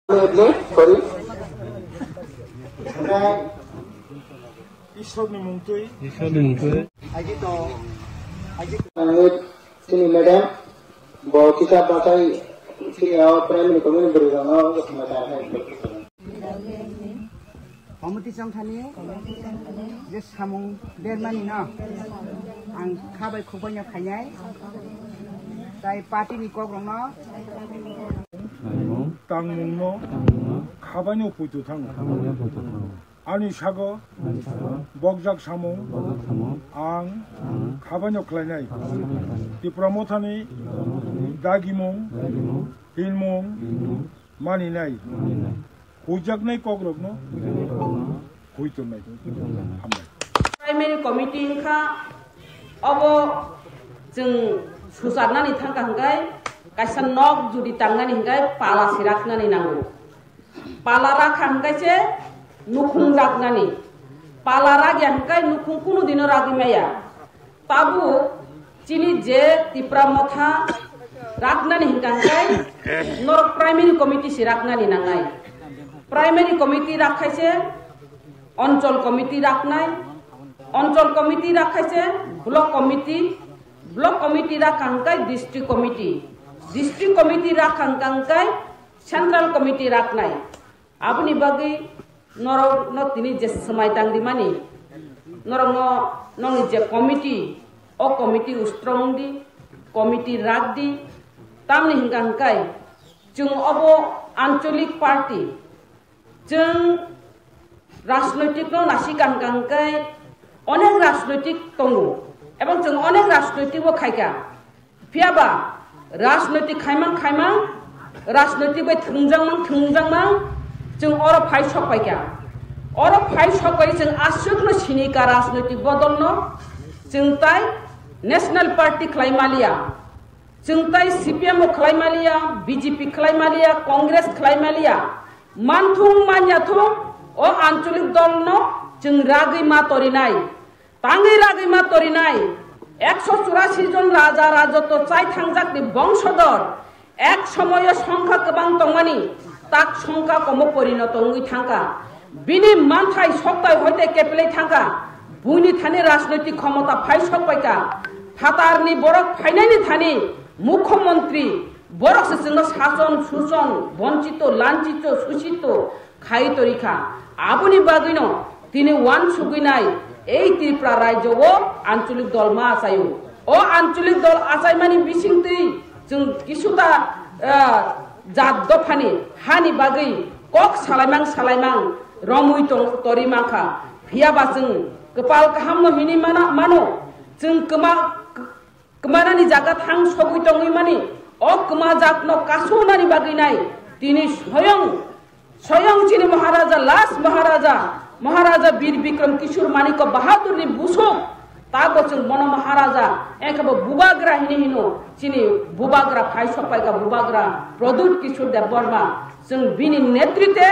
Isodni mungtui. Sini madam, bawa kita pakai sini awak primary komunikasi berulang kemudian Komiti Sangkani, je samung dermani na, ang kabai kubanya kanyai, tai parti ni kogrong na, tangmung no, kabanyo putu tang, ani sago, bogjak samung, ang kabanyo klanai, di promotani, dagimung, hilmung, maninai. Hujak nai kogrok no, huitun nai, hambai. Primary committee ka, abo jeng susar nani thangka hinggai, kaisa nok judi tangnani hinggai pala sirak nani nangu. Pala rak hinggai ce nukung rak nani, pala rak yang hinggai nukung kunu dino ragi maya. Tabu cini je tipra motha rak nani hinggai, nor primary committee sirak nani nangai. Primary committee রাখাইছে অঞ্চল committee রাখনাই অঞ্চল committee রাখাইছে block committee রাখাঙ্কাই district committee রাখাঙ্কাই central committee রাখনাই আপনি বাকি নর তিনি যে সময় তাংদি মানি নর ননি যে কমিটি ও কমিটি উস্ত্রং দি কমিটি রাখ দি তামনি হিংকাঙ্কাই जों अब आंचलिक पार्टी जों राजनैतिक नो नासि गानगांकाय अनेक राजनैतिक दङ एबं जों अनेक राजनैतिक बो खायगा फियाबा राजनैतिक खायमां राजनैतिक बै थोंजांमां जों अर फाइ सपायगा अर फाइ सपाय जों आसुकनो सिनिका राजनैतिक बदलनो जों ताय नेशनल पार्टी खायमालिया जों ताय सीपीएम खायमालिया बीजेपी खायमालिया कांग्रेस खायमालिया मानथुं मान्याथुं ओ आंचलिक दलनो जों रागै मातरिनाय ताङै रागै मातरिनाय 184 जन राजा राजत्व चाय थांजाकनि बंशधर एक समय संख्या गोबां दंमानि ताक संख्या कम परिणत हंगै थांगा बिनि मानथाय सत्ताय हयते केपलै थांगा बुनि थानि राजनैतिक क्षमता फाइ सपायका फातारनि बरक फाइनायनि थानि मुख्यमंत्री बरक जों शासन सुसन वंचित लांचित शोषित खाई तरीका आबुनि बागैनो तिनि वान सुगैनाय এই ত্রিপুরা রাজ্য ও আঞ্চলিক দল মা আসায়ু ও আঞ্চলিক দল আসাই মানে বিসিংতি जों কিছুটা জাত দফানি হানি বাগै কক সালাইমাं रमुइ तरि माखा फियाबा जों गोपाल गाहामनो मिनि मानो जों कमानानि जागा थां सगै दङै मानि अ कमा जातनो कासुनानि बागैनाय तिनि स्वयं चिनि महाराजा लास्ट महाराजा वीर विक्रम किशोर मानिक बहादुर नि बुसुं ताबो जों मन महाराजा एकाबो बुबाग्रा हिनो चिनि बुबाग्रा फाइ सपायगा बुबाग्रा प्रदुत किशोर देव बर्मा जों बिनि नेतृत्वे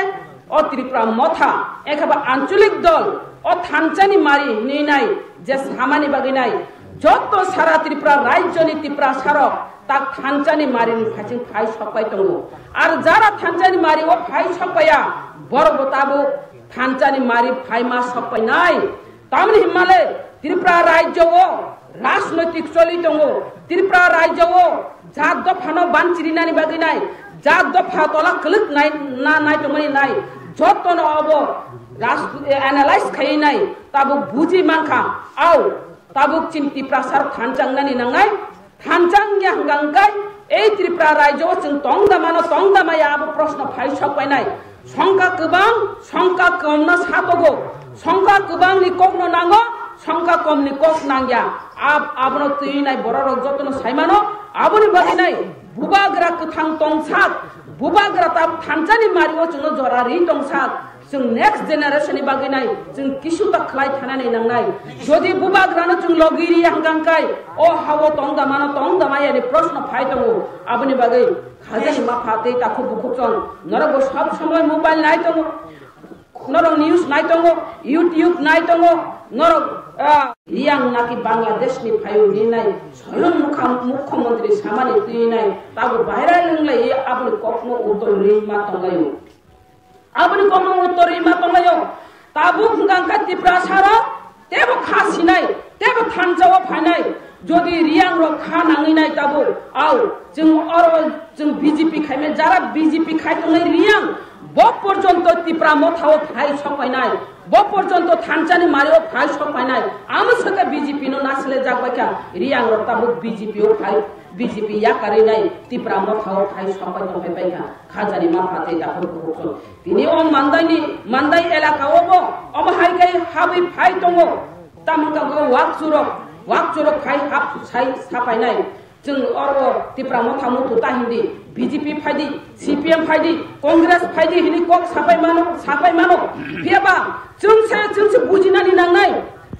अ त्रिपुरा मथा एकाबो आंचलिक दल अ थानचानि मारि निनाय जे सामानि बागैनाय जत सारा त्रिपुरा राज्यनि त्रिपुरा सारक ताक थानचानि मारिनि फाइसिं फाइ सपाय दङ आरो जारा थानचानि मारि अ फाइ सपाया बरबताबो थानचानि मारि फाइमा सपायनाय तामनि हिमालय त्रिपुरा राज्य ओ राजनैतिक चलि दङ त्रिपुरा राज्य ओ जात दफानो बानचिरिनानि बागैनाय जात दफा तला कलक नाय दङनि नाय जतनो अब एनालाइज खायनाय ताबो बुजि मानखा आव ताबो चिन्ति प्रसार थानचांनानि नांनाय थानचांया हंगांगाय ए त्रिपुरा राज्य जों तंगदामाया अब प्रश्न फाइ सपायनाय संख्या कमनो सातगो संख्या गोबांनि कमनो नांगो संख्या कमनि कक नांगिया आबनो तैनाय बररक जतनो सायमानो आबनि बागैनाय बुबाग्रा गोथां तंसाक बुबाग्रा ताब थानचानि मारिओ जों जरारि तंसाक जों नेक्स्ट जेनारेशननि बागैनाय जों किसुता खलाय थानानै नांनाय जदि बुबाग्रानो जों लगिरि हांगांकाय अ हावो तंगदामायानि प्रश्न फाइ दङ आबनि बागै हाजानि माफाते ताखौ बुखुचन नरगो सब समय मोबाइल नाय दङ norok news nai tongo YouTube nai tongo norok yang naki Bangladesh ni phayu ni nai soilon mukhamantri samani tui nai tabu bahira lenglai abni kokno uttor rima tongayo abni kokno uttor rima tongayo tabu ngangka Tripura sara tebo khasi nai tebo thanjawa phainai যদি রিয়াং র খা নাঙি নাই তাবো আও जों or जों BJP Jaime যারা BJP খাইতলাই Reang ব পর্যন্ত ত্রিপুরা মথাও ফাই সপাইনাই ব পর্যন্ত থানচানি মারিও ফাই সপাইনাই আমি সকে বিজেপি নো নাসলে যাকবাকা রিয়াং র তাবো বিজেপি ও ফাই বিজেপি ইয়া কারি নাই ত্রিপুরা মথাও ফাই সপাই তো পাইকা খাজানি মাফাতে দাফর করছন তিনি ও মান্দাই এলাকা ওবো অব হাইকাই হাবি ফাই দङो তামকা ওয়াক সুরক wakjorok khai hap sai sapainai जों अरो टिप्रा मथा मुथु ताहिंदी बीजेपी फाइदी सीपीएम फाइदी कांग्रेस फाइदी हिनि कक सापाय मानो बेबा जोंसे बुजिनानि नांनाय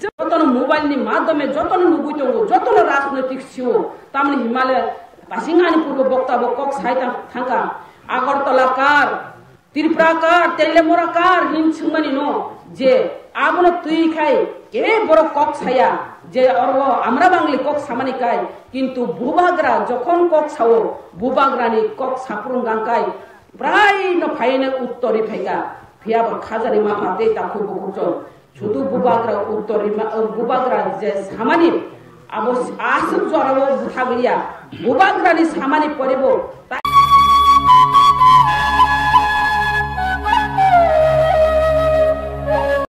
जतन मोबाइल नि माध्यमे जतन नुगुइ दङ जतन राजनैतिक सिउ तामनि हिमालय बासिङानि पूर्व बक्तव्य कक साइता थांका आगरतला कार त्रिपुरा कार तेलेमोरा कार हिन सिंमानि न जे आबनो तुइ खाय के बरो कक साया যে আমরা বাঙালি কক সামানি কাই কিন্তু বুবাগ্রা যখন কক সাও বুবাগ্রানি কক সাপ্রুং গাঙ্কাই প্রায় ন ফাইনে উত্তরে ফাইকা ফিয়াব খাজারি মাফাতে তাকু বকুচন শুধু বুবাগ্রা উত্তরে বুবাগ্রা যে সামানি আবস আসুক জরাবো বুথাগিয়া বুবাগ্রানি সামানি পরিব